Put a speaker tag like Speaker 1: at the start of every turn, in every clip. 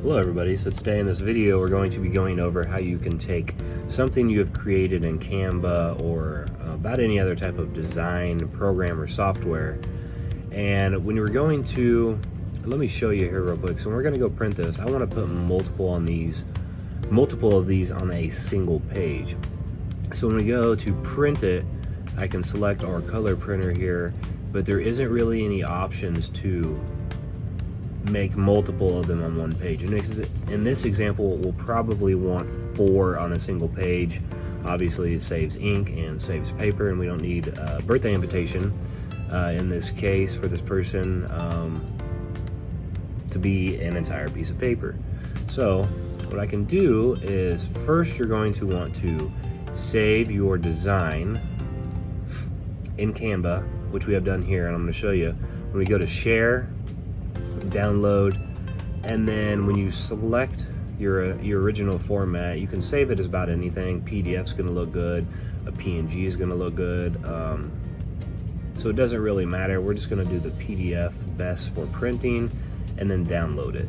Speaker 1: Hello everybody, so today in this video we're going to be going over how you can take something you have created in Canva or about any other type of design program or software, and when you're going to, let me show you here real quick. So when we're going to go print this, I want to put multiple of these on a single page. So when we go to print it, I can select our color printer here, but there isn't really any options to make multiple of them on one page. In this example, we'll probably want 4 on a single page. Obviously it saves ink and saves paper, and we don't need a birthday invitation in this case for this person to be an entire piece of paper. So what I can do is, first you're going to want to save your design in Canva, which we have done here, and I'm going to show you. When we go to share, download, and then when you select your original format, you can save it as about anything. PDF's going to look good, a PNG is going to look good, so it doesn't really matter. We're just going to do the PDF best for printing and then download it.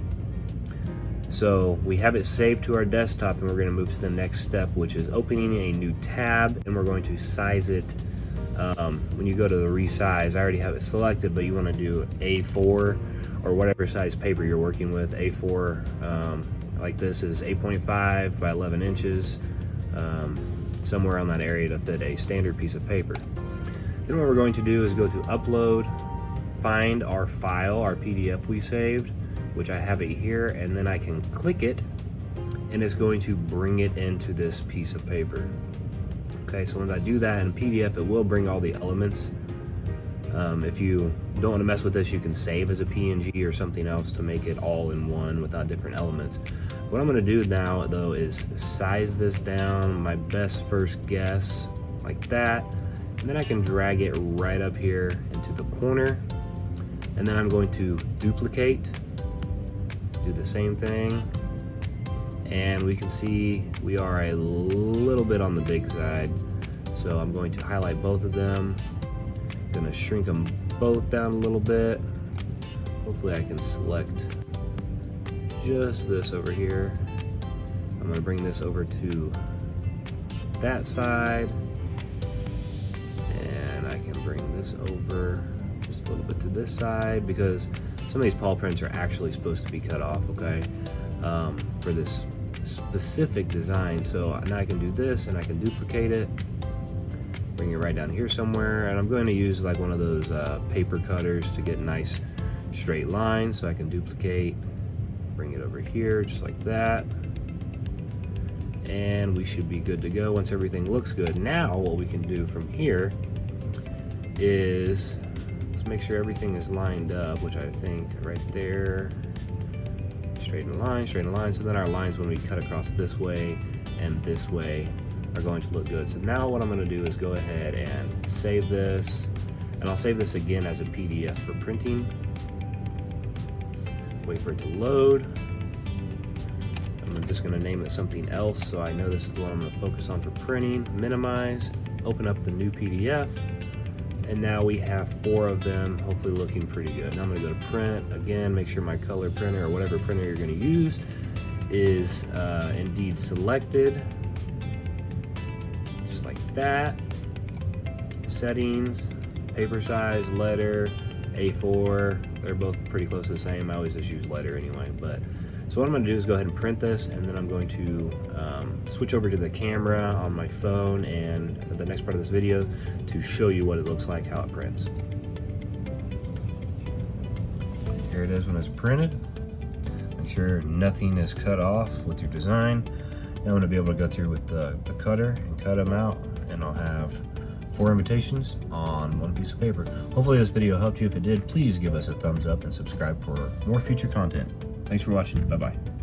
Speaker 1: So we have it saved to our desktop, and we're going to move to the next step, which is opening a new tab, and we're going to size it. When you go to the resize, I already have it selected, but you want to do A4 or whatever size paper you're working with. A4 like this is 8.5 by 11 inches, somewhere on that area to fit a standard piece of paper. Then what we're going to do is go to upload, find our file, our PDF we saved, which I have it here, and then I can click it, and it's going to bring it into this piece of paper. Okay, so when I do that in PDF, it will bring all the elements. If you don't want to mess with this, you can save as a PNG or something else to make it all in one without different elements. What I'm going to do now, though, is size this down, my best first guess, like that, and then I can drag it right up here into the corner, and then I'm going to duplicate, do the same thing, and we can see we are a little bit on the big side, so I'm going to highlight both of them. I'm going to shrink them both down a little bit. Hopefully I can select just this over here. I'm going to bring this over to that side, and I can bring this over just a little bit to this side, because some of these paw prints are actually supposed to be cut off, okay, for this specific design. So now I can do this, and I can duplicate it, bring it right down here somewhere, and I'm going to use like one of those paper cutters to get nice straight lines. So I can duplicate, bring it over here just like that, and we should be good to go once everything looks good. Now what we can do from here is let's make sure everything is lined up, which I think right there. Straighten the line, so then our lines, when we cut across this way and this way, are going to look good. So now what I'm going to do is go ahead and save this, and I'll save this again as a PDF for printing. Wait for it to load. I'm just going to name it something else so I know this is the one I'm going to focus on for printing. Minimize, open up the new PDF, and now we have 4 of them, hopefully looking pretty good. Now I'm going to go to print again, make sure my color printer or whatever printer you're going to use is indeed selected, just like that. Settings, paper size, letter, A4, they're both pretty close to the same. I always just use letter anyway. But so what I'm going to do is go ahead and print this, and then I'm going to switch over to the camera on my phone and the next part of this video to show you what it looks like, how it prints. Here it is when it's printed. Make sure nothing is cut off with your design. Now I'm going to be able to go through with the cutter and cut them out, and I'll have 4 invitations on one piece of paper. Hopefully this video helped you. If it did, please give us a thumbs up and subscribe for more future content. Thanks for watching. Bye-bye.